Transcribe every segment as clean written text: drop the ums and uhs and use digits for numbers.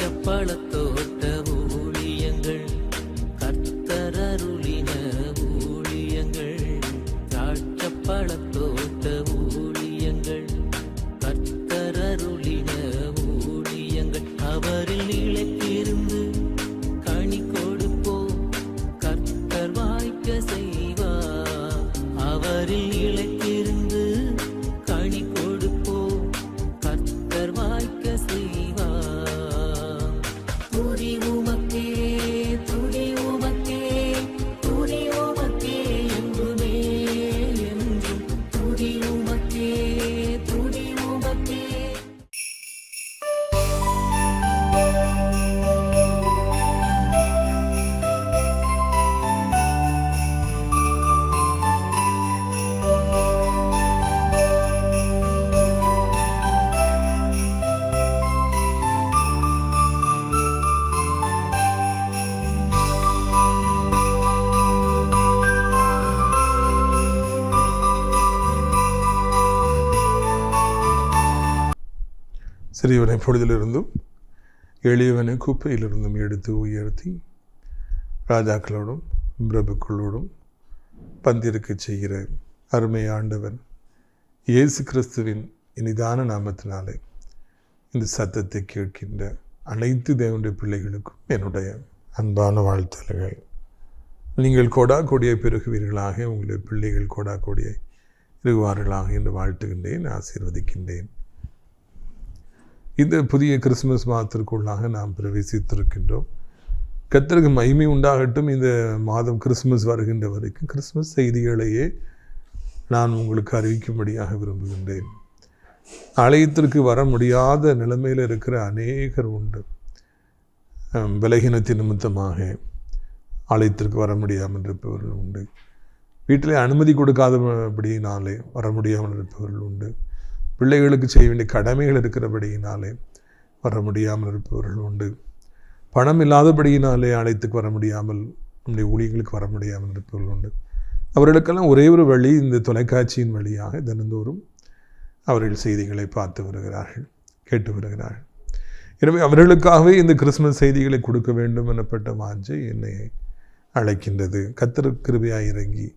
திராட்சப்பழத்தோட்ட ஊழியங்கள் கர்த்தரருளின ஊழியங்கள் திராட்சப்பழத்தோட்ட ஊழியங்கள் கர்த்தரருளின ஊழியங்கள் அவரில் நிலைத்திருந்து கனி கொடுப்போம் கர்த்தர் வாய்க்க செய்வார் அவரில் நிலைத்திருந்து கனி கொடுப்போம் கர்த்தர் வாய்க்க செய்வார் துதி உமக்கே துதி உமக்கே துதி உமக்கே என்றுமே என்றும் துதி உமக்கே துதி உமக்கே. சிறியவனை பொழுதிலிருந்தும் எளியவனை குப்பையிலிருந்தும் எடுத்து உயர்த்தி ராஜாக்களோடும் பிரபுக்களோடும் பந்திருக்க செய்கிற அருமை ஆண்டவன் இயேசு கிறிஸ்துவின் இனிதான நாமத்தினாலே இந்த சத்தத்தை கேட்கின்ற அனைத்து தேவனுடைய பிள்ளைகளுக்கும் என்னுடைய அன்பான வாழ்த்துக்கள். நீங்கள் கொடா கொடியை பெருகுவீர்களாக, உங்களுடைய பிள்ளைகள் கொடா கொடியை இருவார்களாக என்று வாழ்த்துகின்றேன், ஆசீர்வதிக்கின்றேன். இந்த புதிய கிறிஸ்துமஸ் மாதத்திற்குள்ளாக நாம் பிரவேசித்திருக்கின்றோம். கர்த்தருக்கு மகிமை உண்டாகட்டும். இந்த மாதம் கிறிஸ்துமஸ் வருகின்ற வரைக்கும் கிறிஸ்துமஸ் செய்திகளையே நான் உங்களுக்கு அறிவிக்கும்படியாக விரும்புகின்றேன். ஆலயத்திற்கு வர முடியாத நிலைமையில் இருக்கிற அநேகர் உண்டு. பலகீனத்தின் நிமித்தமாக ஆலயத்திற்கு வர முடியாமல் இருப்பவர்கள் உண்டு. வீட்டிலே அனுமதி கொடுக்காதபடியினாலே வர முடியாமல் இருப்பவர்கள் உண்டு. பிள்ளைகளுக்கு செய்ய வேண்டிய கடமைகள் இருக்கிறபடியினாலே வர முடியாமல் இருப்பவர்கள் உண்டு. பணம் இல்லாதபடியினாலே ஆலயத்துக்கு வர முடியாமல், நம்முடைய ஊழியர்களுக்கு வர முடியாமல் இருப்பவர்கள் உண்டு. அவர்களுக்கெல்லாம் ஒரே ஒரு வழி, இந்த தொலைக்காட்சியின் வழியாக தினந்தோறும் அவர்கள் செய்திகளை பார்த்து வருகிறார்கள், கேட்டு வருகிறார்கள். எனவே அவர்களுக்காகவே இந்த கிறிஸ்துமஸ் செய்திகளை கொடுக்க வேண்டும் எனப்பட்ட வாஞ்சை என்னை அழைக்கின்றது. கர்த்தர் கிருபையாய் இறங்கி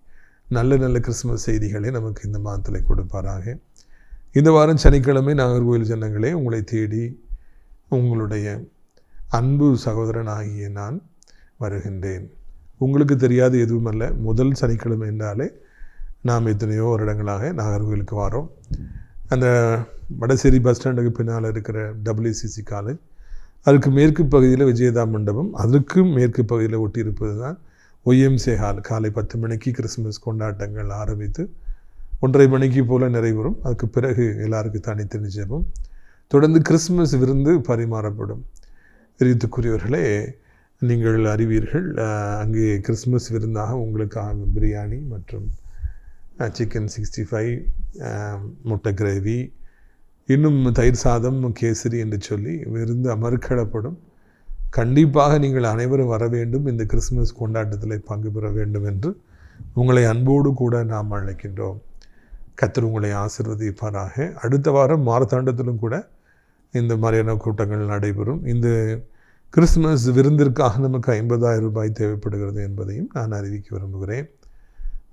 நல்ல நல்ல கிறிஸ்துமஸ் செய்திகளை நமக்கு இந்த மாதத்தில் கொடுப்பாராக. இந்த வாரம் சனிக்கிழமை நாகர்கோவில் ஜனங்களே உங்களை தேடி உங்களுடைய அன்பு சகோதரனாகிய நான் வருகின்றேன். உங்களுக்கு தெரியாது எதுவும் அல்ல, முதல் சனிக்கிழமை என்றாலே நாம் எத்தனையோ வருடங்களாக நாகர்கோவிலுக்கு வரோம். அந்த வடசேரி பஸ் ஸ்டாண்டுக்கு பின்னால் இருக்கிற WCC காலேஜ், அதுக்கு மேற்கு பகுதியில் விஜயதா மண்டபம், அதுக்கும் மேற்கு பகுதியில் ஒட்டி இருப்பது தான் YMCA ஹால். காலை 10 மணிக்கு கிறிஸ்துமஸ் கொண்டாட்டங்கள் ஆரம்பித்து 1:30 மணிக்கு போல் நிறைவரும். அதுக்கு பிறகு எல்லாருக்கும் தனித்தனி ஜெபம், தொடர்ந்து கிறிஸ்துமஸ் விருந்து பரிமாறப்படும். விருத்துக்குரியவர்களே, நீங்கள் அறிவீர்கள், அங்கே கிறிஸ்துமஸ் விருந்தாக உங்களுக்காக பிரியாணி மற்றும் சிக்கன் 65, முட்டை கிரேவி, இன்னும் தயிர் சாதம், கேசரி என்று சொல்லி விருந்து அமர்க்களப்படும். கண்டிப்பாக நீங்கள் அனைவரும் வர வேண்டும், இந்த கிறிஸ்துமஸ் கொண்டாட்டத்தில் பங்கு பெற வேண்டும் என்று உங்களை அன்போடு கூட நாம் அழைக்கின்றோம். கர்த்தர் உங்களை ஆசீர்வதிப்பாராக. அடுத்த வாரம் மாரத்தாண்டத்திலும் கூட இந்த மாதிரியான கூட்டங்கள் நடைபெறும். இந்த கிறிஸ்துமஸ் விருந்திற்காக நமக்கு 50,000 ரூபாய் தேவைப்படுகிறது என்பதையும் நான் அறிவிக்க விரும்புகிறேன்.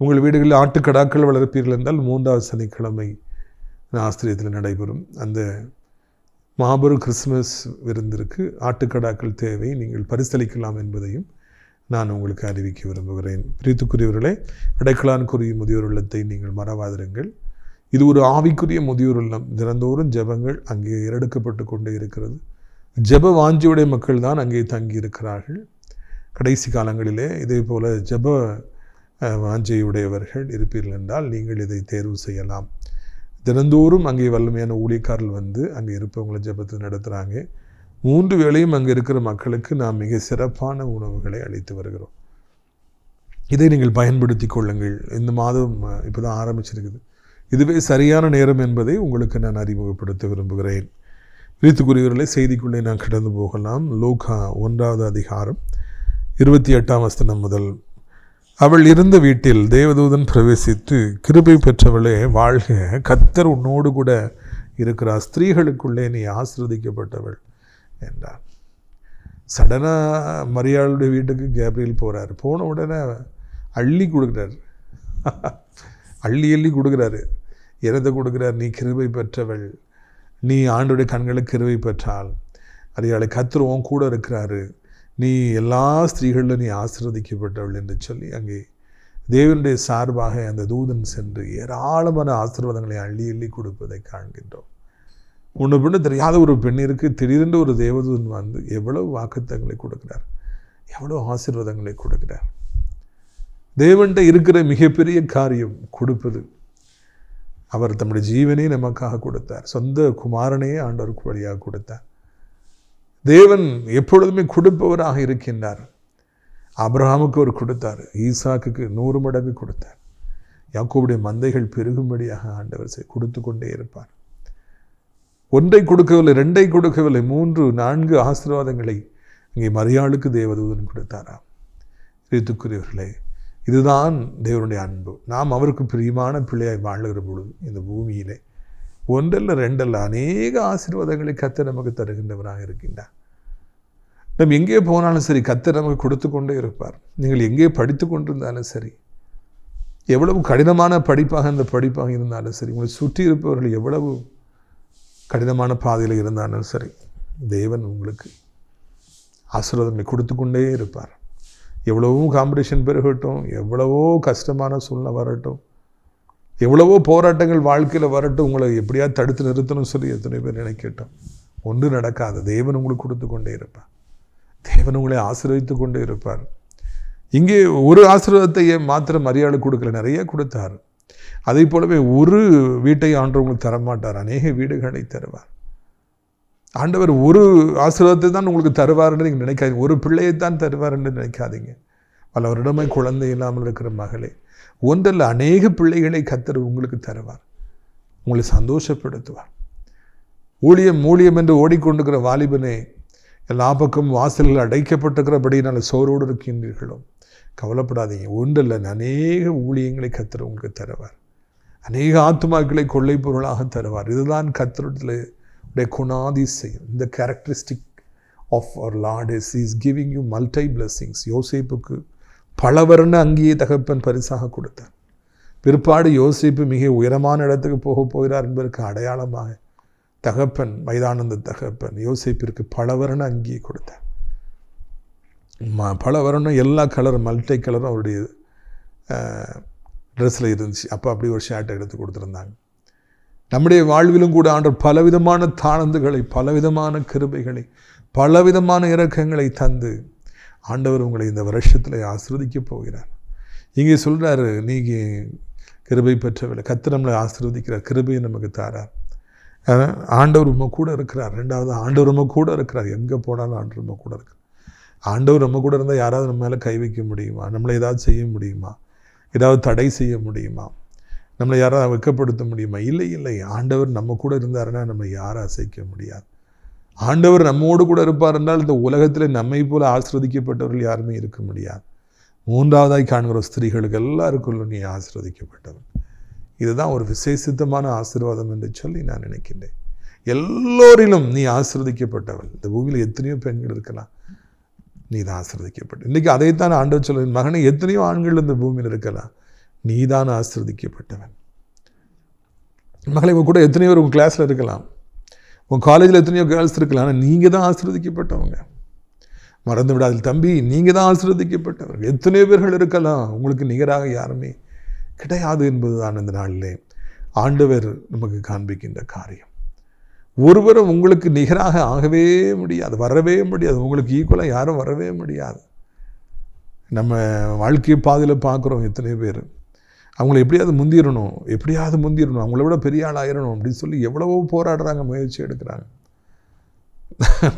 உங்கள் வீடுகளில் ஆட்டுக்கடாக்கள் வளர்ப்பீர்கள் என்றால் 3வது சனிக்கிழமை ஆஸ்திரியத்தில் நடைபெறும் அந்த மாபெரும் கிறிஸ்துமஸ் விருந்திற்கு ஆட்டுக்கடாக்கள் தேவை, நீங்கள் பரிசளிக்கலாம் என்பதையும் நான் உங்களுக்கு அறிவிக்க விரும்புகிறேன். பிரியத்துக்குரியவர்களே, அடைக்கலான்குரிய முதியோர் இல்லத்தை நீங்கள் மறவாதிருங்கள். இது ஒரு ஆவிக்குரிய முதியோர் இல்லம். தினந்தோறும் ஜெபங்கள் அங்கே ஏறெடுக்கப்பட்டு கொண்டே இருக்கிறது. ஜெப வாஞ்சியுடைய மக்கள் தான் அங்கே தங்கி இருக்கிறார்கள். கடைசி காலங்களிலே இதே போல் ஜெப வாஞ்சையுடையவர்கள் இருப்பீர்கள் என்றால் நீங்கள் இதை தேர்வு செய்யலாம். தினந்தோறும் அங்கே வல்லமையான ஊழியக்காரர்கள் வந்து அங்கே இருப்பவங்களை ஜெபத்தை நடத்துகிறாங்க. 3 வேளையும் அங்கே இருக்கிற மக்களுக்கு நாம் மிக சிறப்பான உணவுகளை அளித்து வருகிறோம். இதை நீங்கள் பயன்படுத்தி கொள்ளுங்கள். இந்த மாதம் இப்போ தான் ஆரம்பிச்சிருக்குது. இதுவே சரியான நேரம் என்பதை உங்களுக்கு நான் அறிமுகப்படுத்த விரும்புகிறேன். பிரியத்துக்குரியவர்களே, செய்திக்குள்ளே நான் கடந்து போகலாம். லூக்கா 1வது அதிகாரம் 28ஆம் வசனம் முதல். அவள் இருந்த வீட்டில் தேவதூதன் பிரவேசித்து, கிருபை பெற்றவளே வாழ்க, கர்த்தர் உன்னோடு கூட இருக்கிறார், ஸ்திரீகளுக்குள்ளே நீ ஆசீர்வதிக்கப்பட்டவள் என்றார். சடனாக மரியாளுடைய வீட்டுக்கு கேப்ரியல் போகிறாரு. போன உடனே அள்ளி கொடுக்குறாரு, அள்ளி கொடுக்குறாரு. என்னத்தை கொடுக்குறார்? நீ கிருபை பெற்றவள், நீ ஆண்டவருடைய கண்களுக்கு கிருபை பெற்றால் மரியாளை கர்த்தர் உன் கூட இருக்கிறாரு, நீ எல்லா ஸ்திரீகளிலும் நீ ஆசீர்வதிக்கப்பட்டவள் என்று சொல்லி அங்கே தேவனுடைய சார்பாக அந்த தூதன் சென்று ஏராளமான ஆசீர்வாதங்களை அள்ளி கொடுப்பதை காண்கின்றோம். ஒன்று பின்ன தெரியாத ஒரு பெண்ணிற்கு திடீரென்று ஒரு தேவதூதன் வந்து எவ்வளவு வாக்குத்தங்களை கொடுக்கிறார், எவ்வளவு ஆசீர்வாதங்களை கொடுக்கிறார். தேவன்கிட்ட இருக்கிற மிகப்பெரிய காரியம் கொடுப்பது. அவர் தம்முடைய ஜீவனை நமக்காக கொடுத்தார், சொந்த குமாரனையே ஆண்டவருக்கு வழியாக கொடுத்தார். தேவன் எப்பொழுதுமே கொடுப்பவராக இருக்கின்றார். ஆபிரகாமுக்கு அவர் கொடுத்தார், ஈசாக்குக்கு 100 மடங்கு கொடுத்தார். யாக்கோபுடைய மந்தைகள் பெருகும்படியாக ஆண்டவர் கொடுத்து கொண்டே இருப்பார். ஒன்றை கொடுக்கவில்லை, 2 கொடுக்கவில்லை, 3 4 ஆசீர்வாதங்களை இங்கே மரியாளுக்கு தேவதூதன் கொடுத்தாராம். ரித்துக்குரியவர்களே, இதுதான் தேவனுடைய அன்பு. நாம் அவருக்கு பிரியமான பிள்ளையாய் வாழுகிற பொழுது இந்த பூமியிலே ஒன்றல்ல 2 அல்ல அநேக ஆசீர்வாதங்களை கர்த்தர் நமக்கு தருகின்றவராக இருக்கின்றார். நம்ம எங்கே போனாலும் சரி கர்த்தர் நமக்கு கொடுத்து கொண்டே இருப்பார். நீங்கள் எங்கே படித்து கொண்டிருந்தாலும் சரி, எவ்வளவு கடினமான படிப்பாக இந்த படிப்பாக இருந்தாலும் சரி, உங்களை சுற்றி இருப்பவர்கள் எவ்வளவு கடினமான பாதையில் இருந்தாலும் சரி, தேவன் உங்களுக்கு ஆசீர்வாதங்களை கொடுத்து கொண்டே இருப்பார். எவ்வளவோ காம்படிஷன் பெருகட்டும், எவ்வளவோ கஷ்டமான சூழ்நிலை வரட்டும், எவ்வளவோ போராட்டங்கள் வாழ்க்கையில் வரட்டும், உங்களை எப்படியாவது தடுத்து நிறுத்தணும்னு சொல்லி எத்தனை பேர் நினைக்கட்டும், ஒன்று நடக்காது. தேவன் உங்களுக்கு கொடுத்து கொண்டே இருப்பார். தேவன் உங்களை ஆசீர்வதித்து கொண்டே இருப்பார். இங்கே ஒரு ஆசீர்வாதத்தை மாத்திரம் மரியாதை கொடுக்கல, நிறைய கொடுத்தார். அதே போலவே ஒரு வீட்டை ஆண்டவர் உங்களுக்கு தரமாட்டார், அநேக வீடுகளை தருவார். ஆண்டவர் ஒரு ஆசீர்வாதத்தை தான் உங்களுக்கு தருவார்ன்னு நீங்கள் நினைக்காதீங்க, ஒரு பிள்ளையைத்தான் தருவார் என்று நினைக்காதீங்க. பல வருடமாய் குழந்தை இல்லாமல் இருக்கிற மகளே, ஒன்றல்ல அநேக பிள்ளைகளை கர்த்தர் உங்களுக்கு தருவார், உங்களை சந்தோஷப்படுத்துவார். ஊழியம் என்று ஓடிக்கொண்டிருக்கிற வாலிபனே, எல்லா பக்கம் வாசல்கள் அடைக்கப்பட்டிருக்கிறபடினால சோரோடு இருக்கின்றீர்களோ, கவலைப்படாதீங்க. ஒன்றல்ல அநேக ஊழியங்களை கர்த்தர் உங்களுக்கு தருவார், அநேக ஆத்துமாக்களை கொள்ளை பொருளாக தருவார். இதுதான் கர்த்தருடைய குணாதிசயம். இந்த characteristic of our Lord is giving you multi blessings. யோசேப்புக்கு பலவர்ண அங்கேயே தகப்பன் பரிசாக கொடுத்தார். பிற்பாடு யோசேப்பு மிக உயரமான இடத்துக்கு போகிறார் என்பதற்கு அடையாளமாக தகப்பன், மைதானந்த தகப்பன் யோசேப்பிற்கு பலவர்ண அங்கேயே கொடுத்தார். பலவர்ணம் எல்லா கலரும், மல்டி கலரும் அவருடைய ட்ரெஸ்ஸில் இருந்துச்சு. அப்போ அப்படி ஒரு ஷர்ட்டை எடுத்து கொடுத்துருந்தாங்க. நம்முடைய வாழ்விலும் கூட ஆண்டவர் பலவிதமான தாளந்துகளை, பலவிதமான கிருபைகளை, பலவிதமான இரக்கங்களை தந்து ஆண்டவர் உங்களை இந்த வருஷத்தில் ஆசீர்வதிக்க போகிறார். இங்கே சொல்கிறாரு, நீங்கள் கிருபை பெற்றவில்லை, கர்த்தர் நம்மளை ஆசீர்வதிக்கிறார், கிருபையை நமக்கு தாரார். ஆண்டவர் நம்ம கூட இருக்கிறார். 2வது, ஆண்டவர் நம்ம கூட இருக்கிறார். எங்கே போனாலும் ஆண்டவர் நம்ம கூட இருக்கிறார். ஆண்டவர் நம்ம கூட இருந்தால் யாராவது நம்ம மேலே கை வைக்க முடியுமா? நம்மளை ஏதாவது செய்ய முடியுமா? ஏதாவது தடை செய்ய முடியுமா? நம்மளை யாராவது வெட்கப்படுத்த முடியுமா? இல்லை. ஆண்டவர் நம்ம கூட இருந்தாருன்னா நம்ம யாரும் அசைக்க முடியாது. ஆண்டவர் நம்மோடு கூட இருப்பார் என்றால் இந்த உலகத்தில் நம்மை போல ஆசீர்வதிக்கப்பட்டவர்கள் யாருமே இருக்க முடியாது. 3வதாய் காண்கிற ஸ்திரீகளுக்கு எல்லாருக்குள்ள நீ ஆசீர்வதிக்கப்பட்டவன். இதுதான் ஒரு விசேஷித்தமான ஆசீர்வாதம் என்று சொல்லி நான் நினைக்கின்றேன். எல்லோரிலும் நீ ஆசீர்வதிக்கப்பட்டவள். இந்த பூமியில் எத்தனையோ பெண்கள் இருக்கலாம், நீ தான் ஆசீர்வதிக்கப்பட்ட. இன்றைக்கி அதைத்தான் ஆண்டவர் சொல்ல, மகனை எத்தனையோ ஆண்கள் இந்த பூமியில் இருக்கலாம், நீ தான் ஆசீர்வதிக்கப்பட்டவன். மகளை உங்க கூட எத்தனையோ பேர் உங்கள் கிளாஸில் இருக்கலாம், உங்கள் காலேஜில் எத்தனையோ கேர்ள்ஸ் இருக்கலாம், ஆனால் நீங்கள் தான் ஆசீர்வதிக்கப்பட்டவங்க. மறந்து விடாது தம்பி, நீங்கள் தான் ஆசீர்வதிக்கப்பட்டவர்கள். எத்தனையோ பேர்கள் இருக்கலாம், உங்களுக்கு நிகராக யாருமே கிடையாது என்பது தான் இந்த நாளிலே ஆண்டவர் நமக்கு காண்பிக்கின்ற காரியம். ஒருவரும் உங்களுக்கு நிகராக ஆகவே முடியாது, வரவே முடியாது. உங்களுக்கு ஈக்குவலாக யாரும் வரவே முடியாது. நம்ம வாழ்க்கை பாதையில் பார்க்குறோம் எத்தனை பேர் அவங்கள எப்படியாவது முந்திடணும், அவங்கள விட பெரிய ஆள் ஆயிடணும் அப்படின்னு சொல்லி எவ்வளவோ போராடுறாங்க, முயற்சி எடுக்கிறாங்க.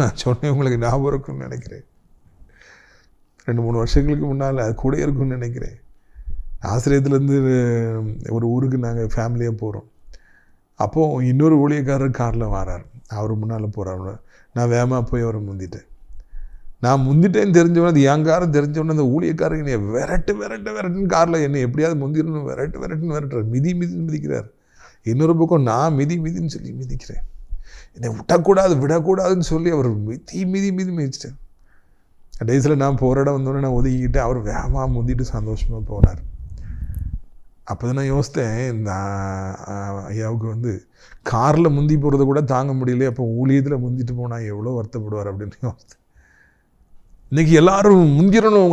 நான் சொன்னேன், உங்களுக்கு ஞாபகம் இருக்குன்னு நினைக்கிறேன், 2-3 வருஷங்களுக்கு முன்னால் அது கூட இருக்குன்னு நினைக்கிறேன். ஆசிரியத்துலேருந்து ஒரு ஊருக்கு நாங்கள் ஃபேமிலியாக போகிறோம். அப்போது இன்னொரு ஊழியக்காரர் காரில் வரார், அவர் முன்னால் போகிறார். நான் வேகமாக போய் அவரை முந்திட்டேன். நான் முந்திட்டேன்னு தெரிஞ்சவொடனே, அது என் காரம் தெரிஞ்சவொடனே அந்த ஊழியக்காரங்க என்னை விரட்டுன்னு காரில் என்னை எப்படியாவது முந்திடணும், விரட்டுன்னு விரட்டுறார், மிதின்னு மிதிக்கிறார். இன்னொரு பக்கம் நான் மிதின்னு சொல்லி மிதிக்கிறேன். என்னை விடக்கூடாதுன்னு சொல்லி அவர் மிதிச்சிட்டேன். கடைசியில் நான் போகிற இடம் வந்தோடனே நான் ஒதுக்கிட்டு அவர் வேகமாக முந்திட்டு சந்தோஷமாக போனார். அப்போ தான் நான் யோசித்தேன், இந்த ஐயாவுக்கு காரில் முந்தி போகிறத கூட தாங்க முடியல, அப்போ ஊழியத்தில் முந்திட்டு போனால் எவ்வளோ வருத்தப்படுவார் அப்படின்னு யோசித்தேன். இன்றைக்கி எல்லோரும் முந்திரணும்,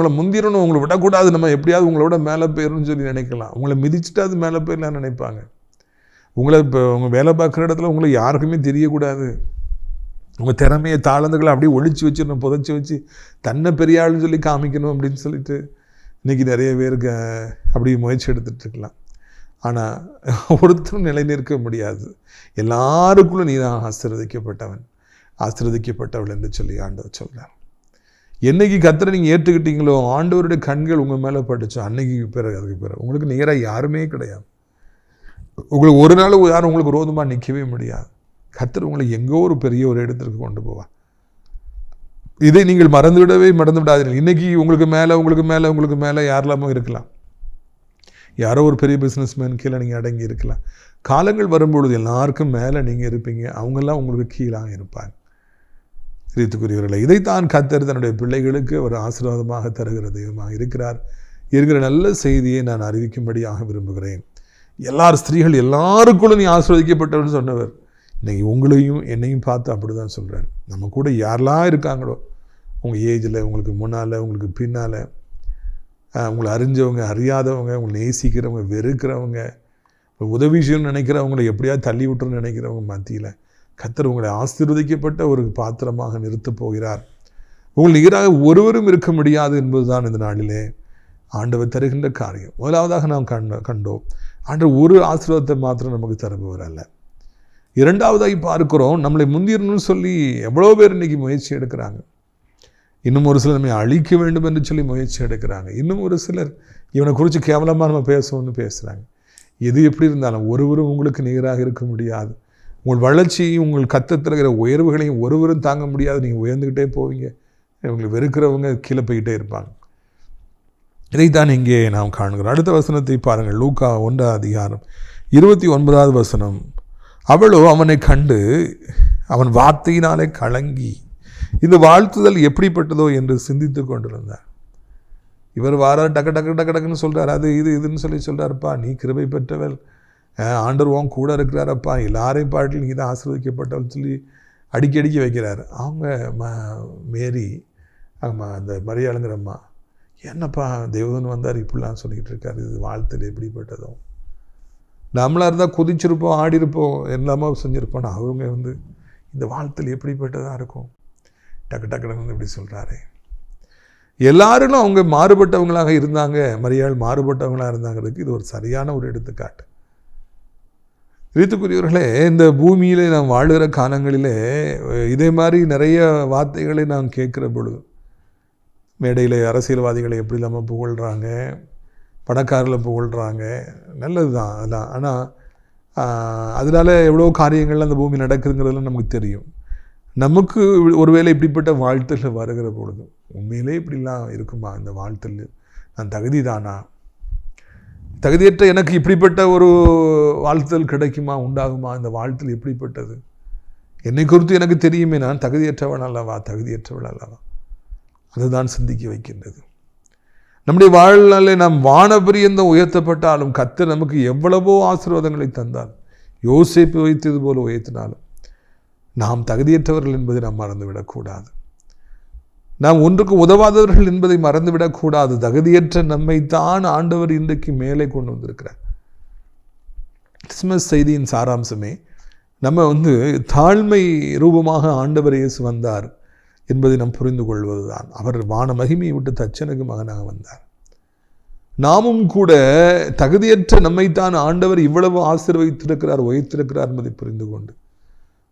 உங்களை விடக்கூடாது, நம்ம எப்படியாவது உங்களோட மேலே போயிடணும்னு சொல்லி நினைக்கலாம். உங்களை மிதிச்சுட்டாது மேலே போயிடலாம் நினைப்பாங்க. இப்போ உங்கள் வேலை பார்க்குற இடத்துல உங்களை யாருக்குமே தெரியக்கூடாது. உங்கள் திறமையை தாளந்துகளை அப்படியே ஒழிச்சு வச்சிடணும், புதைச்சி வச்சு தன்னை பெரிய ஆளுன்னு சொல்லி காமிக்கணும் அப்படின்னு சொல்லிட்டு இன்றைக்கி நிறைய பேருக்கு அப்படி முயற்சி எடுத்துகிட்ருக்கலாம். ஆனால் ஒருத்தரும் நிலை நிற்க முடியாது. எல்லாருக்குள்ளும் நீ தான் ஆசீர்வதிக்கப்பட்டவள் என்று சொல்லி ஆண்டவர் சொல்கிறார். என்னைக்கு கர்த்தரை நீங்கள் ஏற்றுக்கிட்டீங்களோ, ஆண்டவருடைய கண்கள் உங்கள் மேலே பட்டுச்சோ, அதுக்கு பிறகு உங்களுக்கு நிகராக யாருமே கிடையாது. உங்களுக்கு ஒரு நாள் யாரும் உங்களுக்கு விரோதமாக நிற்கவே முடியாது. கர்த்தர் உங்களை எங்கோ ஒரு பெரிய ஒரு இடத்திற்கு கொண்டு போவார். இதை நீங்கள் மறந்து விடாதீர்கள். இன்றைக்கி உங்களுக்கு மேலே யாரெல்லாமோ இருக்கலாம். யாரோ ஒரு பெரிய பிஸ்னஸ்மேன் கீழே நீங்கள் அடங்கி இருக்கலாம். காலங்கள் வரும்பொழுது எல்லாருக்கும் மேலே நீங்கள் இருப்பீங்க, அவங்கெல்லாம் உங்களுக்கு கீழாக இருப்பாங்க. கிறிஸ்துக்குரியவர்களே, இதைத்தான் கர்த்தர் தன்னுடைய பிள்ளைகளுக்கு ஒரு ஆசீர்வாதமாக தருகிற தெய்வமாக இருக்கிற நல்ல செய்தியை நான் அறிவிக்கும்படியாக விரும்புகிறேன். ஸ்திரீகள் எல்லாருக்குள்ளும் நீ ஆசீர்வதிக்கப்பட்டவன்னு சொன்னவர் இன்றைக்கி உங்களையும் என்னையும் பார்த்து அப்படி தான் சொல்கிறார். நம்ம கூட யாரெல்லாம் இருக்காங்களோ, உங்கள் ஏஜில், உங்களுக்கு முன்னால், உங்களுக்கு பின்னால், உங்களை அறிஞ்சவங்க, அறியாதவங்க, உங்களை நேசிக்கிறவங்க, வெறுக்கிறவங்க, உதவி செய்யணும்னு நினைக்கிறவங்களை எப்படியாவது தள்ளி விட்டுருன்னு நினைக்கிறவங்க மத்தியில் கர்த்தர் உங்களை ஆசீர்வதிக்கப்பட்ட ஒரு பாத்திரமாக நிறுத்தப் போகிறார். உங்கள் நிகராக ஒருவரும் இருக்க முடியாது என்பதுதான் இந்த நாளிலே ஆண்டவர் தருகின்ற காரியம். முதலாவதாக நாம் கண்டோம், ஆண்டவர் ஒரு ஆசீர்வாதத்தை மாத்திரம் நமக்கு தருபவர் அல்ல. இரண்டாவதாகி பார்க்கிறோம், நம்மளை முந்திரணும்னு சொல்லி எவ்வளோ பேர் இன்றைக்கி முயற்சி எடுக்கிறாங்க. இன்னும் ஒரு சிலர் நம்மை அழிக்க வேண்டும் என்று சொல்லி முயற்சி எடுக்கிறாங்க. இன்னும் ஒரு சிலர் இவனை குறித்து கேவலமாக நம்ம பேசணும்னு பேசுகிறாங்க. எது எப்படி இருந்தாலும் ஒருவரும் உங்களுக்கு நிகராக இருக்க முடியாது. உங்கள் வளர்ச்சியும் உங்கள் கத்தத்திருக்கிற உயர்வுகளையும் ஒருவரும் தாங்க முடியாது. நீங்கள் உயர்ந்துக்கிட்டே போவீங்க, உங்களை வெறுக்கிறவங்க கீழே போய்கிட்டே இருப்பாங்க. இதைத்தான் இங்கே நாம் காணுகிறோம். அடுத்த வசனத்தை பாருங்கள். லூக்கா 1:29 அவளோ அவனை கண்டு அவன் வார்த்தையினாலே கலங்கி இந்த வாழ்த்துதல் எப்படிப்பட்டதோ என்று சிந்தித்து கொண்டிருந்தார். இவர் வாரார், டக்குன்னு சொல்கிறார், அது இதுன்னு சொல்லி சொல்கிறாருப்பா, நீ கிருபை பெற்றவள், ஆண்டவர் உன் கூட இருக்கிறாரப்பா, எல்லாரையும் பாட்டில் நீ தான் ஆசீர்வதிக்கப்பட்டவள் சொல்லி அடிக்கி வைக்கிறார். அவங்க மேரி அந்த மரியாளுங்கிற அம்மா, என்னப்பா தேவதன் வந்தார் இப்படிலாம் சொல்லிக்கிட்டு இருக்காரு, இது வாழ்த்தில் எப்படிப்பட்டதோ. நம்மளாக இருந்தால் கொதிச்சிருப்போம், ஆடிருப்போம், எல்லாமே செஞ்சுருப்போம். அவங்க இந்த வாழ்த்தில் எப்படிப்பட்டதாக இருக்கும், டக்குன்னு இப்படி சொல்கிறாரு. எல்லாரும் அவங்க மாறுபட்டவங்களாக இருந்தாங்க, மரியாள் மாறுபட்டவங்களாக இருந்தாங்கிறதுக்கு இது ஒரு சரியான ஒரு எடுத்துக்காட்டு. கிறிஸ்துக்குரியவர்களே, இந்த பூமியிலே நாம் வாழுகிற காலங்களிலே இதே மாதிரி நிறைய வார்த்தைகளை நாம் கேட்குற பொழுது, மேடையில் அரசியல்வாதிகளை எப்படி நம்ம புகழ்கிறாங்க, பணக்காரில் புகழ்கிறாங்க, நல்லது தான் அதெல்லாம். ஆனால் அதனால் எவ்வளோ காரியங்கள் அந்த பூமி நடக்குதுங்கிறதுலாம் நமக்கு தெரியும். நமக்கு ஒருவேளை இப்படிப்பட்ட வாழ்த்தல் வருகிற பொழுது உண்மையிலே இப்படிலாம் இருக்குமா, இந்த வாழ்த்தல் நான் தகுதி தானா, தகுதியற்ற எனக்கு இப்படிப்பட்ட ஒரு வாழ்த்தல் கிடைக்குமா, உண்டாகுமா, இந்த வாழ்த்தல் எப்படிப்பட்டது, என்னை குறித்து எனக்கு தெரியுமே, நான் தகுதியற்றவள் அல்லவா, அதுதான் சிந்திக்க வைக்கின்றது. நம்முடைய வாழ்நாளே நாம் வானபரியந்தம் உயர்த்தப்பட்டாலும் கர்த்தர் நமக்கு எவ்வளவோ ஆசீர்வாதங்களை தந்தார். யோசேப்பு வைத்தது போல உயர்த்தினாலும் நாம் தகுதியற்றவர்கள் என்பதை நாம் மறந்துவிடக்கூடாது. நாம் ஒன்றுக்கு உதவாதவர்கள் என்பதை மறந்துவிடக்கூடாது. தகுதியற்ற நம்மைத்தான் ஆண்டவர் இன்றைக்கு மேலே கொண்டு வந்திருக்கிறார். கிறிஸ்மஸ் செய்தியின் சாராம்சமே நம்ம தாழ்மை ரூபமாக ஆண்டவர் இயேசு வந்தார் என்பதை நாம் புரிந்து கொள்வதுதான். அவர் வான மகிமையை விட்டு தச்சனுக்கு மகனாக வந்தார். நாமும் கூட தகுதியற்ற நம்மைத்தான் ஆண்டவர் இவ்வளவு ஆசீர்வதித்திருக்கிறார், உயர்த்திருக்கிறார் என்பதை புரிந்து கொண்டு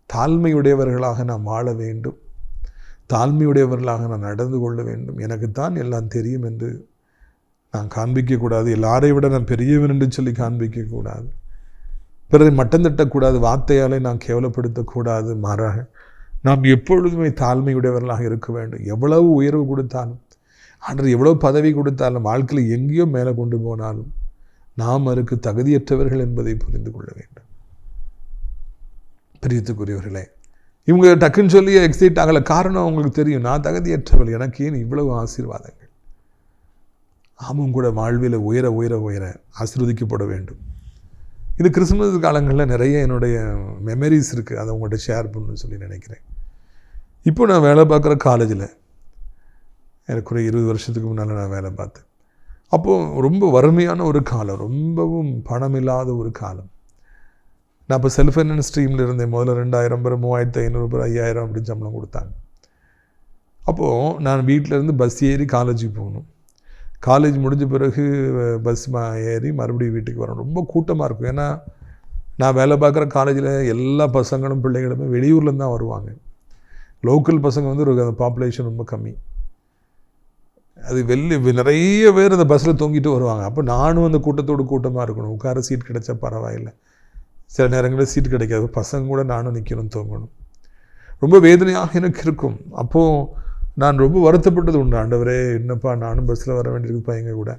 தாழ்மையுடையவர்களாக நாம் வாழ வேண்டும், தாழ்மையுடையவர்களாக நான் நடந்து கொள்ள வேண்டும். எனக்குத்தான் எல்லாம் தெரியும் என்று நான் காண்பிக்கக்கூடாது, எல்லாரை விட நான் பெரியவன் என்று சொல்லி காண்பிக்கக்கூடாது, பிறரை மட்டம் தட்டக்கூடாது, வார்த்தையாலே நான் கேவலப்படுத்தக்கூடாது. மாறாக நாம் எப்பொழுதுமே தாழ்மையுடையவர்களாக இருக்க வேண்டும். எவ்வளவு உயர்வு கொடுத்தாலும், ஆண்டவர் எவ்வளவு பதவி கொடுத்தாலும், வாழ்க்கையில் எங்கேயோ மேலே கொண்டு போனாலும் நாம் அதற்கு தகுதியற்றவர்கள் என்பதை புரிந்து கொள்ள வேண்டும். பிரியத்துக்குரியவர்களே, இவங்க டக்குன்னு சொல்லி எக்ஸைட் ஆகலை. காரணம் அவங்களுக்கு தெரியும், நான் தகுதியற்றவள், எனக்கு ஏன் இவ்வளவு ஆசீர்வாதங்கள். ஆமும் கூட வாழ்வில் உயர உயர உயர ஆசீர்வதிக்கப்பட வேண்டும். இது கிறிஸ்துமஸ் காலங்களில் நிறைய என்னுடைய மெமரிஸ் இருக்குது, அதை உங்கள்கிட்ட ஷேர் பண்ணணும்னு சொல்லி நினைக்கிறேன். இப்போ நான் வேலை பார்க்குற காலேஜில் எனக்கு ஒரு 20 வருஷத்துக்கு முன்னால் நான் வேலை பார்த்தேன். அப்போது ரொம்ப வறுமையான ஒரு காலம், ரொம்பவும் பணம் இல்லாத ஒரு காலம். நான் இப்போ செல்ஃப் ஃபைனான்ஸ் ஸ்ட்ரீமில் இருந்தேன். முதல்ல 2000 பேர், 3500 பேர், 5000 அப்படின்னு சம்பளம் கொடுத்தாங்க. அப்போது நான் வீட்டிலேருந்து பஸ் ஏறி காலேஜுக்கு போகணும். காலேஜ் முடிஞ்ச பிறகு பஸ் ஏறி மறுபடியும் வீட்டுக்கு வரணும். ரொம்ப கூட்டமாக இருக்கும். ஏன்னா நான் வேலை பார்க்குற காலேஜில் எல்லா பசங்களும் பிள்ளைகளுமே வெளியூர்லேருந்து தான் வருவாங்க. லோக்கல் பசங்க வந்து ஒரு பாப்புலேஷன் ரொம்ப கம்மி. அது நிறைய பேர் அந்த பஸ்ஸில் தொங்கிட்டு வருவாங்க. அப்போ நானும் அந்த கூட்டத்தோடு கூட்டமாக இருக்கணும். உட்கார சீட் கிடைச்சா பரவாயில்லை, சில நேரங்களில் சீட் கிடைக்காது. பசங்க கூட நானும் நிற்கணும், தொங்கணும். ரொம்ப வேதனையாக எனக்கு இருக்கும். அப்போது நான் ரொம்ப வருத்தப்பட்டது உண்டு. ஆண்டவரே, என்னப்பா நானும் பஸ்ஸில் வர வேண்டியிருக்குப்பா எங்கள் கூட.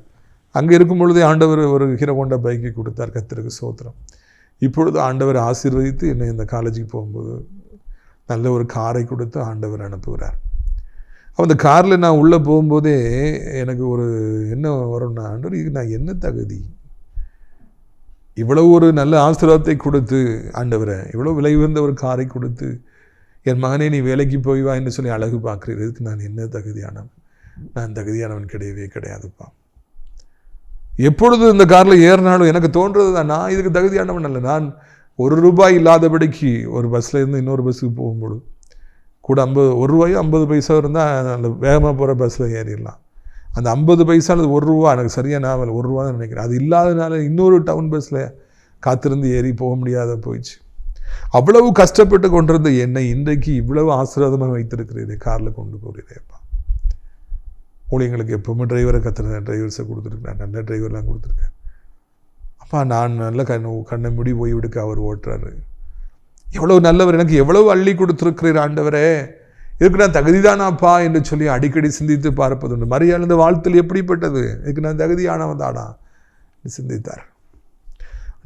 அங்கே இருக்கும் பொழுதே ஆண்டவர் ஒரு ஹீரோ ஹோண்டா பைக்கை கொடுத்தார். கர்த்தருக்கு ஸ்தோத்திரம். இப்பொழுது ஆண்டவர் ஆசீர்வதித்து என்னை இந்த காலேஜுக்கு போகும்போது நல்ல ஒரு காரை கொடுத்து ஆண்டவர் அனுப்புகிறார். அந்த காரில் நான் உள்ளே போகும்போதே எனக்கு ஒரு என்ன வரும்னா, ஆண்டவர் இது நான் என்ன தகுதி, இவ்வளவு ஒரு நல்ல ஆசீர்வாதத்தை கொடுத்து ஆண்டவரை, இவ்வளோ விலை உயர்ந்த ஒரு காரை கொடுத்து என் மகனே நீ வேலைக்கு போய் வா என்று சொல்லி அழகு பார்க்குறேன். இதுக்கு நான் என்ன தகுதியானவன்? நான் தகுதியானவன் கிடையவே கிடையாதுப்பா. எப்பொழுது இந்த காரில் ஏறினாலும் எனக்கு தோன்றது தான், நான் இதுக்கு தகுதியானவன் அல்ல. நான் ₹1 இல்லாதபடிக்கு ஒரு பஸ்ஸில் இருந்து இன்னொரு பஸ்ஸுக்கு போகும்போது கூட ₹1 50 இருந்தால் அந்த வேகமாக போகிற பஸ்ஸில் ஏறிடலாம். அந்த 50 பைசா அல்லது ₹1 எனக்கு சரியாக நான் ₹1 தான் நினைக்கிறேன். அது இல்லாதனால இன்னொரு டவுன் பஸ்ஸில் காத்திருந்து ஏறி போக முடியாத போயிடுச்சு. அவ்வளவு கஷ்டப்பட்டு கொண்டிருந்த என்னை இன்றைக்கு இவ்வளவு ஆசீர்வாதமாக வைத்திருக்கிறீரே, காரில் கொண்டு போகிறீரேப்பா. ஊழியங்களுக்கு எப்பவுமே டிரைவர்ஸை கொடுத்துருக்கேன், நல்ல டிரைவர்லாம் கொடுத்துருக்கேன். அப்பா நான் நல்ல கண்ணை முடி ஓய்வெடுக்க அவர் ஓட்டுறாரு. எவ்வளவு நல்லவர், எனக்கு எவ்வளவு அள்ளி கொடுத்துருக்கிறீர் ஆண்டவரே, இதுக்கு நான் தகுதிதானாப்பா என்று சொல்லி அடிக்கடி சிந்தித்து பார்ப்பது உண்டு. மரியாள் இந்த வாழ்த்தில் எப்படிப்பட்டது, இதுக்கு நான் தகுதியானவன் தானா சிந்தித்தார்.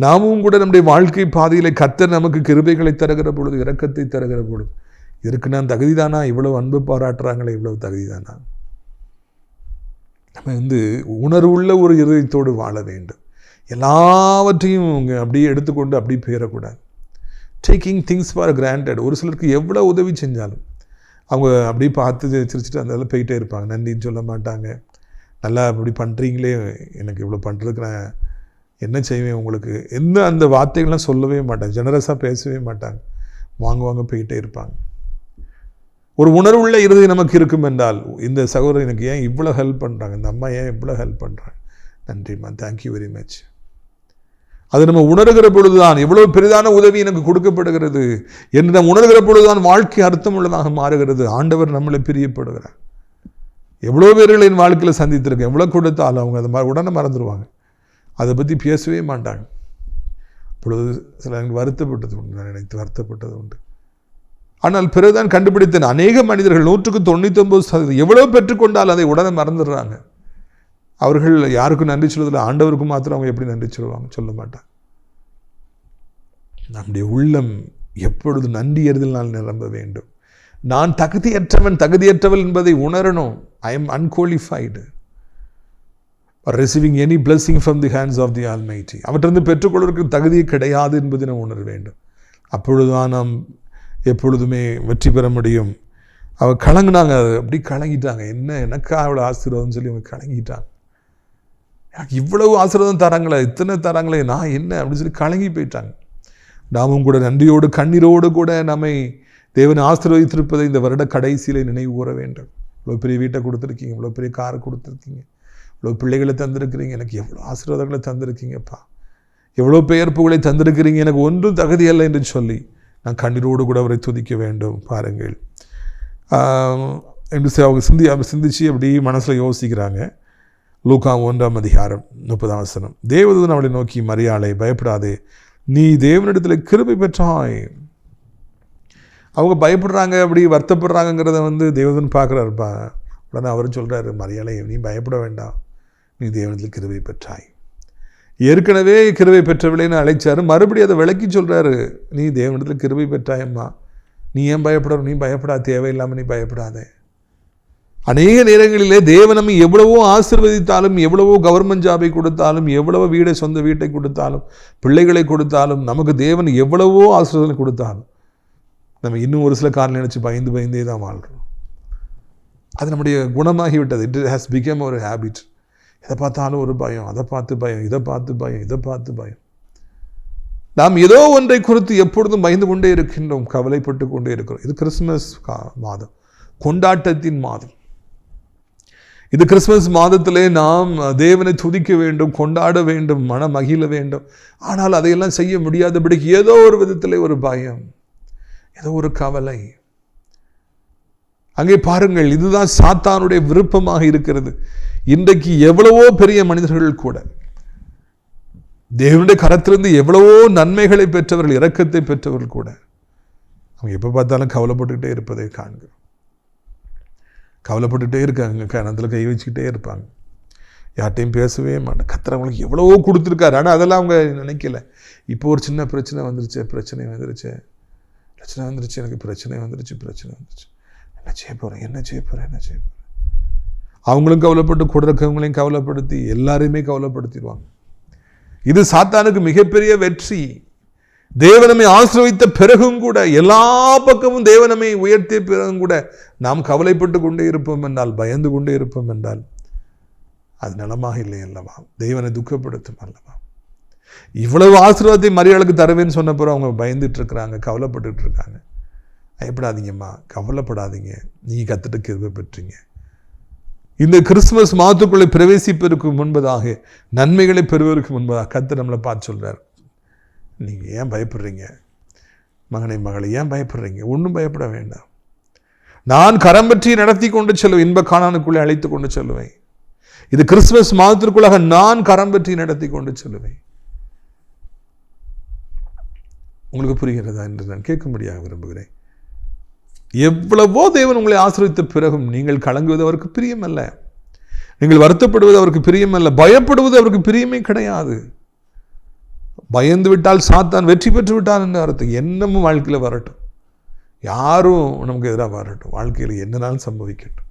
நாமும் கூட நம்முடைய வாழ்க்கை பாதையில் கர்த்தர் நமக்கு கிருபைகளை தருகிற பொழுது, இரக்கத்தை தருகிற பொழுது, இதற்கு நான் தகுதிதானா, இவ்வளவு அன்பு பாராட்டுறாங்களே, இவ்வளவு தகுதிதானா? நம்ம உணர்வுள்ள ஒரு இதயத்தோடு வாழ வேண்டும். எல்லாவற்றையும் அப்படியே எடுத்துக்கொண்டு அப்படி போயிடக்கூடாது. Taking things for granted. ஒரு சிலருக்கு எவ்வளோ உதவி செஞ்சாலும் அவங்க அப்படி பார்த்து சிரிச்சுட்டு அந்த போயிட்டே இருப்பாங்க, நன்றின்னு சொல்ல மாட்டாங்க. நல்லா அப்படி பண்ணுறீங்களே, எனக்கு இவ்வளோ பண்ணுறதுக்கு நான் என்ன செய்வேன் உங்களுக்கு, என்ன அந்த வார்த்தைகள்லாம் சொல்லவே மாட்டாங்க, ஜெனரஸாக பேசவே மாட்டாங்க, வாங்குவாங்க போயிட்டே இருப்பாங்க. ஒரு உணர்வுள்ள இறுதி நமக்கு இருக்கும் என்றால், இந்த சகோதரர் எனக்கு ஏன் இவ்வளோ ஹெல்ப் பண்ணுறாங்க, இந்த அம்மா ஏன் இவ்வளோ ஹெல்ப் பண்ணுறாங்க, நன்றிம்மா, தேங்க்யூ வெரி மச். அது நம்ம உணர்கிற பொழுதுதான் எவ்வளவு பெரிதான உதவி எனக்கு கொடுக்கப்படுகிறது என்று நாம் உணர்கிற பொழுதுதான் வாழ்க்கை அர்த்தம் உள்ளதாக மாறுகிறது. ஆண்டவர் நம்மளை பிரியப்படுகிறார். எவ்வளோ பேர்கள் என் வாழ்க்கையில் சந்தித்திருக்கேன், எவ்வளோ கொடுத்தாலும் அவங்க அதை உடனே மறந்துடுவாங்க, அதை பற்றி பேசவே மாட்டாங்க. அப்பொழுது சில எனக்கு வருத்தப்பட்டது உண்டு, நான் நினைத்து வருத்தப்பட்டது உண்டு. ஆனால் பிறகுதான் கண்டுபிடித்தேன், அநேக மனிதர்கள் 99% எவ்வளோ பெற்றுக்கொண்டால் அதை உடனே மறந்துடுறாங்க. அவர்கள் யாருக்கும் நன்றி சொல்வதில்லை, ஆண்டவருக்கும் மாத்திரம் அவங்க எப்படி நன்றி சொல்லுவாங்க, சொல்ல மாட்டாங்க. நம்முடைய உள்ளம் எப்பொழுது நன்றி எறிதலினால் நிரம்ப வேண்டும். நான் தகுதியற்றவள் என்பதை உணரணும். I am unqualified for receiving any blessing from the hands of the Almighty. அவற்றிலிருந்து பெற்றுக்கொள்வதற்கு தகுதியே கிடையாது என்பதை நாம் உணர வேண்டும். அப்பொழுதுதான் நாம் எப்பொழுதுமே வெற்றி பெற முடியும். அவங்க கலங்கினாங்க, அப்படி கலங்கிட்டாங்க. எனக்கா அவ்வளோ ஆசீர்வாதம் சொல்லி அவங்க கலங்கிட்டாங்க. எனக்கு இவ்வளவு ஆசீர்வாதம் தராங்களே, இத்தனை தராங்களே, நான் என்ன அப்படின்னு சொல்லி கலங்கி போயிட்டாங்க. நாமும் கூட நன்றியோடு கண்ணீரோடு கூட நம்மை தேவன் ஆசீர்வதித்திருப்பதை இந்த வருட கடைசியில் நினைவு கூற வேண்டும். இவ்வளோ பெரிய வீட்டை கொடுத்துருக்கீங்க, இவ்வளோ பெரிய காரை கொடுத்துருக்கீங்க, இவ்வளோ பிள்ளைகளை தந்திருக்கிறீங்க, எனக்கு எவ்வளோ ஆசீர்வாதங்களை தந்திருக்கீங்கப்பா, எவ்வளோ பெயர்ப்புகளை தந்திருக்கிறீங்க, எனக்கு ஒன்றும் தகுதி அல்ல என்று சொல்லி நான் கண்ணீரோடு கூட அவரை துதிக்க வேண்டும். பாருங்கள், அவங்க சிந்திச்சு அப்படி மனசில் யோசிக்கிறாங்க. லூக்கா 1:30 தேவதூதன் அவளை நோக்கி, மரியாளை பயப்படாதே, நீ தேவனிடத்தில் கிருபை பெற்றாய். அவங்க பயப்படுறாங்க, அப்படி வருத்தப்படுறாங்கிறத தேவதூதன் பார்க்குறாருப்பா. உடனே அவர் சொல்கிறாரு, மரியாளை நீ பயப்பட வேண்டாம், நீ தேவனிடத்தில் கிருபை பெற்றாய். ஏற்கனவே கிருபை பெற்றவில்லைன்னு அழைச்சார், மறுபடியும் அதை விளக்கி சொல்கிறாரு, நீ தேவனிடத்தில் கிருபை பெற்றாயம்மா, நீ ஏன் பயப்படணும்? நீ பயப்படாத, தேவையில்லாமல் நீ பயப்படாதே. அநேக நேரங்களிலே தேவன் நம்மை எவ்வளவோ ஆசீர்வதித்தாலும், எவ்வளவோ கவர்மெண்ட் ஜாபை கொடுத்தாலும், எவ்வளவோ வீடை, சொந்த வீட்டை கொடுத்தாலும், பிள்ளைகளை கொடுத்தாலும், நமக்கு தேவன் எவ்வளவோ ஆசீர்வாதம் கொடுத்தாலும் நம்ம இன்னும் ஒரு சில காரணம் நினச்சி பயந்தே தான் வாழ்கிறோம். அது நம்முடைய குணமாகிவிட்டது. இட் ஹேஸ் பிகம் ஒரு ஹேபிட். எதை பார்த்தாலும் ஒரு பயம், அதை பார்த்து பயம், இதை பார்த்து பயம், இதை பார்த்து பயம். நாம் ஏதோ ஒன்றை குறித்து எப்பொழுதும் பயந்து கொண்டே இருக்கின்றோம், கவலைப்பட்டு கொண்டே இருக்கிறோம். இது கிறிஸ்துமஸ் மாதம், கொண்டாட்டத்தின் மாதம். இது கிறிஸ்துமஸ் மாதத்திலே நாம் தேவனை துதிக்க வேண்டும், கொண்டாட வேண்டும், மன மகிழ வேண்டும். ஆனால் அதையெல்லாம் செய்ய முடியாதபடிக்கு ஏதோ ஒரு விதத்திலே ஒரு பயம், ஏதோ ஒரு கவலை. அங்கே பாருங்கள், இதுதான் சாத்தானுடைய விருப்பமாக இருக்கிறது. இன்றைக்கு எவ்வளவோ பெரிய மனிதர்கள் கூட, தேவனுடைய கரத்திலிருந்து எவ்வளவோ நன்மைகளை பெற்றவர்கள், இரக்கத்தை பெற்றவர்கள் கூட, அவங்க எப்போ பார்த்தாலும் கவலைப்பட்டுக்கிட்டே இருப்பதை காண்கிறோம். கவலைப்பட்டுகிட்டே இருக்காங்க, கணத்தில் கை வச்சுக்கிட்டே இருப்பாங்க, யார்ட்டையும் பேசவே மாட்டேன். கர்த்தர் அவங்களுக்கு எவ்வளவோ கொடுத்துருக்காரு, ஆனால் அதெல்லாம் அவங்க நினைக்கல. இப்போ ஒரு சின்ன பிரச்சனை வந்துருச்சு, எனக்கு பிரச்சனை வந்துருச்சு, என்ன செய்ய போகிறேன். அவங்களும் கவலைப்பட்டு கூட இருக்கவங்களையும் கவலைப்படுத்தி எல்லாரையுமே கவலைப்படுத்திடுவாங்க. இது சாத்தானுக்கு மிகப்பெரிய வெற்றி. தேவனமை ஆசிர்வதித்த பிறகும் கூட, எல்லா பக்கமும் தேவனமை உயர்த்திய பிறகும் கூட நாம் கவலைப்பட்டு கொண்டே இருப்போம் என்றால், பயந்து கொண்டே இருப்போம் என்றால், அது நலமாக இல்லை அல்லவா? தேவனை துக்கப்படுத்தும் அல்லவா? இவ்வளவு ஆசீர்வாதத்தை மரியாளுக்கு தருவேன்னு சொன்ன பிறகு அவங்க பயந்துட்டு இருக்கிறாங்க, கவலைப்பட்டுட்டு இருக்காங்க. பயப்படாதீங்கம்மா, கவலைப்படாதீங்க, நீங்க கர்த்தர்ட்ட கிருபை பெற்றீங்க. இந்த கிறிஸ்துமஸ் மாதத்துக்குள்ளே பிரவேசிப்பதற்கு முன்பதாக, நன்மைகளை பெறுவதற்கு முன்பதாக கர்த்தர் நம்மளை பார்த்து சொல்றார், நீங்க ஏன் பயப்படுறீங்க? மகனை மகளை ஏன் பயப்படுறீங்க? ஒன்றும் பயப்பட வேண்டாம். நான் கரம் பற்றி நடத்தி கொண்டு செல்வேன், இன்ப கானானுக்குள்ளே அழைத்து கொண்டு செல்வேன். இது கிறிஸ்துமஸ் மாதத்திற்குள்ளாக நான் கரம் பற்றி நடத்தி கொண்டு செல்வேன். உங்களுக்கு புரிகிறதா என்று நான் கேட்கும்படியாக விரும்புகிறேன். எவ்வளவோ தேவன் உங்களை ஆசீர்வதித்த பிறகும் நீங்கள் கலங்குவது அவருக்கு பிரியமல்ல, நீங்கள் வருத்தப்படுவது அவருக்கு பிரியமல்ல, பயப்படுவது அவருக்கு பிரியமே கிடையாது. பயந்து விட்டால் சாத்தான் வெற்றி பெற்று விட்டான் என்று அர்த்தம். என்னமும் வாழ்க்கையில் வரட்டும், யாரும் நமக்கு எதிராக வரட்டும், வாழ்க்கையில் என்னனாலும் சம்பவிக்கட்டும்,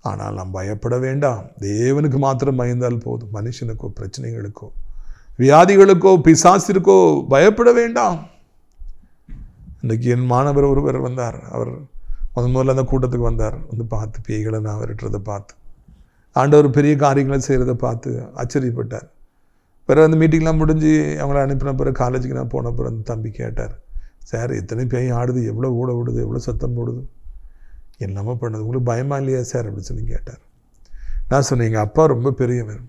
ஆனால் நாம் பயப்பட வேண்டாம். தேவனுக்கு மாத்திரம் பயந்தால் போதும். மனுஷனுக்கோ, பிரச்சனைகளுக்கோ, வியாதிகளுக்கோ, பிசாசிற்கோ பயப்பட வேண்டாம். இன்றைக்கு என் மாணவர் ஒருவர் வந்தார். அவர் முதல்ல அந்த கூட்டத்துக்கு வந்தார். வந்து பார்த்து பேய்களை நான் விரட்டுறதை பார்த்து, ஆண்டவர் பெரிய காரியங்களை செய்கிறத பார்த்து ஆச்சரியப்பட்டார். பிறகு அந்த மீட்டிங்லாம் முடிஞ்சு அவங்கள அனுப்பின பிறகு காலேஜுக்கு நான் போன பிறகு அந்த தம்பி கேட்டார், சார் எத்தனை பேய் ஆடுது, எவ்வளோ ஊட விடுது, எவ்வளோ சத்தம் போடுது, என்னமோ பண்ணுது, உங்களுக்கு பயமா இல்லையா சார் அப்படின்னு சொல்லி கேட்டார். நான் சொன்னேன், எங்கள் அப்பா ரொம்ப பெரியவர்,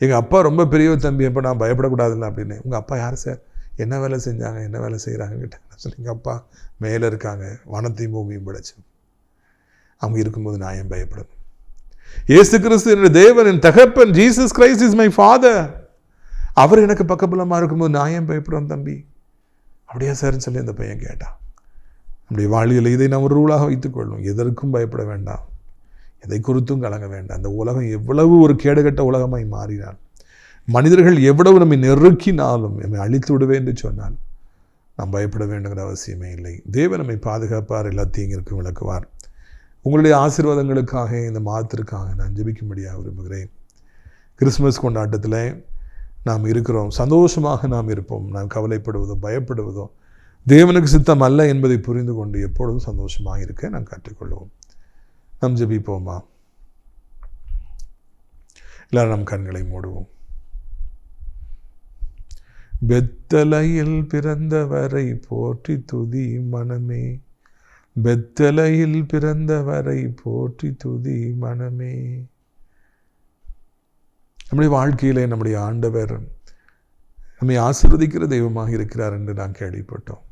எங்கள் அப்பா ரொம்ப பெரியவர் தம்பி, எப்போ நான் பயப்படக்கூடாதுல்ல அப்படின்னு. உங்கள் அப்பா யார் சார், என்ன வேலை செஞ்சாங்க, என்ன வேலை செய்கிறாங்கன்னு கேட்டேன். நான் சொன்னேன், எங்கள் அப்பா மேலே இருக்காங்க, வானத்தையும் பூமியும் படைச்சு, அவங்க இருக்கும்போது நான் ஏன் பயப்படணும்? இயேசு கிறிஸ்து என்னுடைய தேவன், என் தகப்பன், Jesus Christ is my father, அவர் எனக்கு பக்கபலமாக இருக்கும்போது நான் ஏன் பயப்படுறேன் தம்பி? அப்படியா சார்ன்னு சொல்லி அந்த பையன் கேட்டான். நம்முடைய வாழ்க்கையில் இதை நாம் ஒரு ரூலாக வைத்துக்கொள்ளும். எதற்கும் பயப்பட வேண்டாம், எதை குறித்தும் கலங்க வேண்டாம். அந்த உலகம் எவ்வளவு ஒரு கேடுகட்ட உலகமாய் மாறினான், மனிதர்கள் எவ்வளவு நம்மை நெருக்கினாலும், நம்மை அழித்து விடுவேன் என்று சொன்னால் நாம் பயப்பட வேண்டுங்கிற அவசியமே இல்லை. தேவன் நம்மை பாதுகாப்பார், எல்லா தீங்கிற்கும் விளக்குவார். உங்களுடைய ஆசீர்வாதங்களுக்காக, இந்த மாதத்திற்காக நான் ஜெபிக்கும்படியாக விரும்புகிறேன். கிறிஸ்துமஸ் கொண்டாட்டத்தில் நாம் இருக்கிறோம், சந்தோஷமாக நாம் இருப்போம். நாம் கவலைப்படுவதோ பயப்படுவதோ தேவனுக்கு சித்தம் அல்ல என்பதை புரிந்து கொண்டு எப்பொழுதும் சந்தோஷமாக இருக்க நாம் கற்றுக்கொள்வோம். நாம் ஜெபிப்போமா? எல்லாரும் நம் கண்களை மூடுவோம். பெத்தலையில் பிறந்தவரை போற்றி துதி மனமே, பெத்தலையில் பிறந்தவரை போற்றி துதி மனமே. நம்முடைய வாழ்க்கையிலே நம்முடைய ஆண்டவர் நம்மை ஆசீர்வதிக்கிற தெய்வமாக இருக்கிறார் என்று நாம் கேள்விப்பட்டோம்.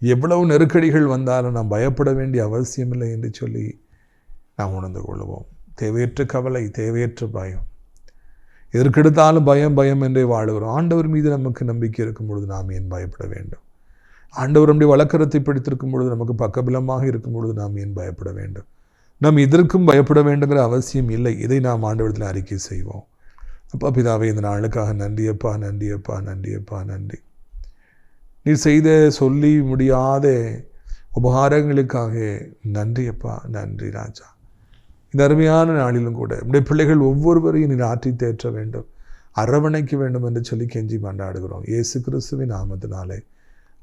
எவ்வளவு நெருக்கடிகள் வந்தாலும் நாம் பயப்பட வேண்டிய அவசியமில்லை என்று சொல்லி நாம் உணர்ந்து கொள்வோம். தேவையற்ற கவலை, தேவையற்ற பயம், எதற்கெடுத்தாலும் பயம் பயம் என்றே வாழுகிறோம். ஆண்டவர் மீது நமக்கு நம்பிக்கை இருக்கும் பொழுது நாம் ஏன் பயப்பட வேண்டும்? ஆண்டவர் நம்முடைய வழக்கரத்தை பிடித்திருக்கும் பொழுது, நமக்கு பக்கபலமாக இருக்கும் பொழுது நாம் ஏன் பயப்பட வேண்டும்? நாம் இதற்கும் பயப்பட வேண்டுங்கிற அவசியம் இல்லை. இதை நாம் ஆண்டவரத்தில் அறிக்கை செய்வோம். அப்பா பிதாவே, இந்த நாளுக்காக நன்றியப்பா, நன்றியப்பா, நன்றியப்பா, நன்றி. நீர் செய்த சொல்லி முடியாத உபகாரங்களுக்காக நன்றி அப்பா, நன்றி ராஜா. இந்த அருமையான நாளிலும் கூட நம்முடைய பிள்ளைகள் ஒவ்வொருவரையும் நீர் ஆற்றி தேற்ற வேண்டும், அரவணைக்க வேண்டும் என்று சொல்லி கெஞ்சி மன்றாடுகிறோம் இயேசு கிறிஸ்துவின் நாமத்தினாலே.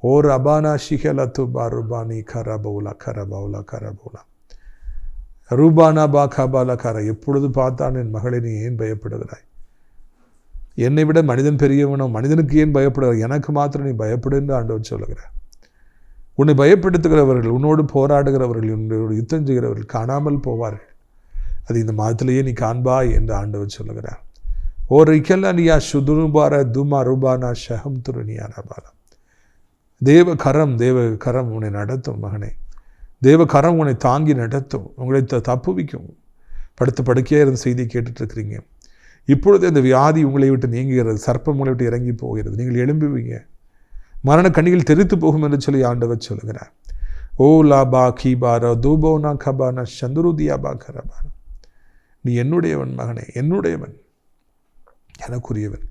ஓ ரபானா ஷிகல துபா ருபானி கரபவுலா கரபவுலா கரபவுலா ரூபானா பா கபாலா கர. எப்பொழுது பார்த்தான் என் மகளை நீ ஏன் பயப்படுகிறாய்? என்னை விட மனிதன் பெரியவனோ? மனிதனுக்கு ஏன் பயப்படுகிறாய்? எனக்கு மாத்திரம் நீ பயப்படு என்று ஆண்டவர் சொல்லுகிறார். உன்னை பயப்படுத்துகிறவர்கள், உன்னோடு போராடுகிறவர்கள், உன்னோடு யுத்தம் செய்கிறவர்கள் காணாமல் போவார்கள். அது இந்த மாதத்திலேயே நீ காண்பாய் என்று ஆண்டவர் சொல்லுகிறார். ஓ ரிக்கல்லியா சுதுருபார துமா ரூபானா ஷஹம் துருனியா ரபாலா. தேவ கரம் உன்னை நடத்தும் மகனே. தேவ கரம் உன்னை தாங்கி நடத்தும், உங்களை தப்புவிக்கும். படுக்கையாக இருந்த செய்தி கேட்டுட்ருக்கிறீங்க. இப்பொழுது இந்த வியாதி உங்களை விட்டு நீங்குகிறது, சர்ப்பம் உங்களை விட்டு இறங்கி போகிறது, நீங்கள் எழும்புவீங்க, மரண கண்ணிகள் தெரித்து போகும் என்று சொல்லி ஆண்டவர் சொல்லுகிறார். ஓ லாபா கீபாரா தூபோனா கபானா சந்துருதியா பா கரபானா. நீ என்னுடையவன் மகனே, என்னுடையவன், எனக்குரியவன்,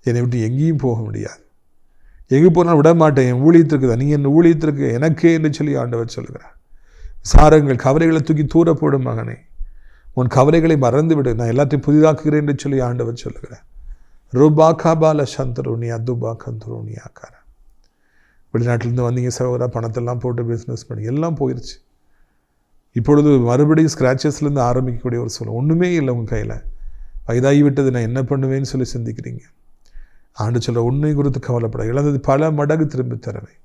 என்னை விட்டு எங்கேயும் போக முடியாது, எங்கே போனால் விட மாட்டேன், என் ஊழியத்திற்கு தான், நீ என் ஊழியத்திற்கு எனக்கே என்று சொல்லி ஆண்டவர் சொல்கிறார். சாரங்கள் கவலைகளை தூக்கி தூர போடும் மகனே, உன் கவலைகளை மறந்து விடு, நான் எல்லாத்தையும் புதிதாக்குகிறேன் என்று சொல்லி ஆண்டவர் சொல்லுகிறார். ரூபா காபால சந்தருனியா துபா கந்தருனியாக்கார. வெளிநாட்டிலேருந்து வந்தீங்க சகோதரா, பணத்தெல்லாம் போட்டு பிஸ்னஸ் பண்ணி எல்லாம் போயிடுச்சு. இப்பொழுது மறுபடியும் ஸ்க்ராச்சஸ்லேருந்து ஆரம்பிக்கக்கூடிய ஒரு சூழ்நிலை. ஒன்றுமே இல்லை உங்கள் கையில். வயதாகி விட்டது, நான் என்ன பண்ணுவேன்னு சொல்லி சிந்திக்கிறீங்க. ஆண்டு சொல்ல உன்னை குறித்து கவலைப்பட, இழந்தது பல மடங்கு திரும்ப தருவேன்,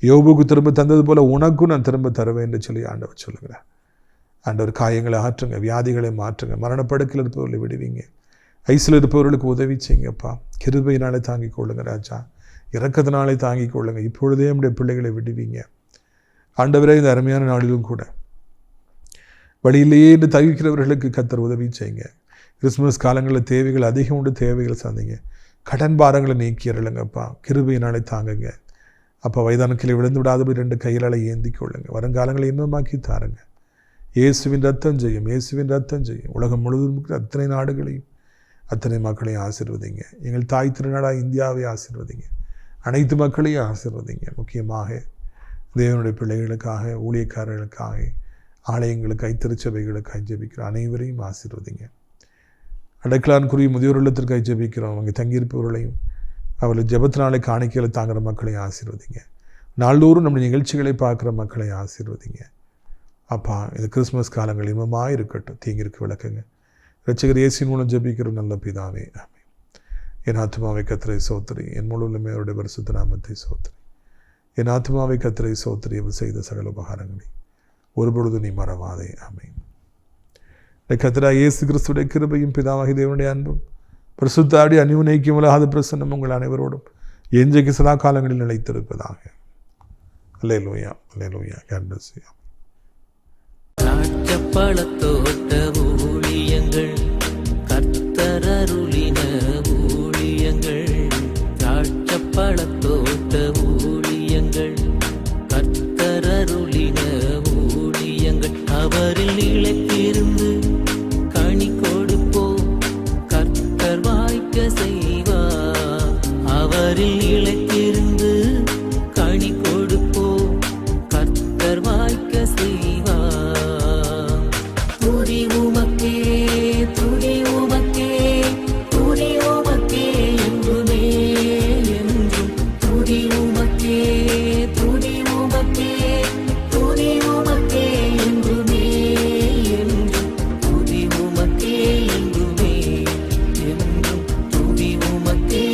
யோபுக்கு திரும்ப தந்தது போல உனக்கும் நான் திரும்ப தருவேன் என்று சொல்லி ஆண்டவர் சொல்லுகிறார். ஆண்டவர் காயங்களை ஆற்றுங்க, வியாதிகளை மாற்றுங்க, மரணப்படுக்கையில் இருப்பவர்களை விடுவீங்க, ஐசில் இருப்பவர்களுக்கு உதவி செய்யுங்கப்பா. கிருபையினாலே தாங்கிக் கொள்ளுங்க ராஜா, இறக்கத்தினாலே தாங்கிக் கொள்ளுங்க. இப்பொழுதே நம்முடைய பிள்ளைகளை விடுவீங்க ஆண்டவரே. இந்த அருமையான நாளிலும் கூட வழியிலேயே என்று தவிக்கிறவர்களுக்கு கர்த்தர் உதவி செய்யுங்க. கிறிஸ்துமஸ் காலங்களில் தேவைகள் அதிகம் உண்டு, தேவைகளை சந்திங்க. கடன் பாரங்களை நீக்கி அருளுங்கப்பா, கிருபையினாலே தாங்குங்க அப்பா. வயதான கீழே விழுந்து விடாதபடி 2 கைகளால் ஏந்தி கொள்ளுங்க. வருங்காலங்களை இன்பமாக்கி தாருங்க. இயேசுவின் ரத்தம் செய்யும், இயேசுவின் ரத்தம் செய்யும். உலகம் முழுவதும் இருக்கிற அத்தனை நாடுகளையும் அத்தனை மக்களையும் ஆசீர்வதிங்க. எங்கள் தாய் திருநாடாக இந்தியாவை ஆசீர்வதிங்க, அனைத்து மக்களையும் ஆசீர்வதிங்க. முக்கியமாக தேவனுடைய பிள்ளைகளுக்காக, ஊழியக்காரர்களுக்காக, ஆலயங்களுக்கு, திருச்சபைகளுக்காக ஜெபிக்கிற அனைவரையும் ஆசீர்வதிங்க. அடைக்கலான்குரிய முதியோர் இல்லத்திற்காக ஜெபிக்கிறோம். அவங்க தங்கியிருப்பவர்களையும் அவர்கள் ஜெபத்தினாலே காணிக்கையில் தாங்குகிற மக்களையும் ஆசீர்வதிங்க. நாள்தோறும் நம்ம நிகழ்ச்சிகளை பார்க்குற மக்களை ஆசீர்வதிங்க அப்பா. இந்த கிறிஸ்துமஸ் காலங்கள் இன்பமாக இருக்கட்டும், தீங்கிற்கு விளக்குங்க. இரட்சகர் இயேசுவின் மூலம் ஜெபிக்கிற நல்ல பிதாவே, ஆமென். என் ஆத்மாவை கர்த்தரை சோத்திரி, என் முழு உள்ளமே அவருடைய பரிசுத்த நாமத்தை சோத்திரி. என் ஆத்மாவை கர்த்தரை சோத்திரி, அவர் செய்த சகல உபகாரங்களை ஒருபொழுது நீ மறவாதே, ஆமென். கர்த்தராகிய இயேசு கிறிஸ்துவின் கிருபையும் பிதாவாகிய தேவனுடைய அன்பும் பரிசுத்தாவின் அந்யோன்யம் இல்லாத பிரசன்னம் உங்கள் அனைவரோடும் என்றைக்கு சதா காலங்களில் நிலைத்திருப்பதாக. அல்லேலூயா, அல்லேலூயா. God bless you. திராட்சைப்பழத்தோட்ட ஊழியங்கள், கர்த்தர் அருளின ஊழியங்கள். திராட்சைப்பழத்தோட்ட ஊழியங்கள், கர்த்தர் அருளின ஊழியங்கள். அவரில் நிலைத்திருந்து கனி கொடுப்போம், கர்த்தர் வாய்க்க செய்வார். அவரில் நிலைத்திருந்து கனி கொடுப்போம், கர்த்தர் வாய்க்க செய்வார். துதி உமக்கே, துதி உமக்கே, துதி உமக்கே என்றுமே என்றும். துதி உமக்கே, துதி உமக்கே, துதி உமக்கே என்றுமே என்றும். துதி உமக்கே என்றுமே என்றும். துதி உமக்கே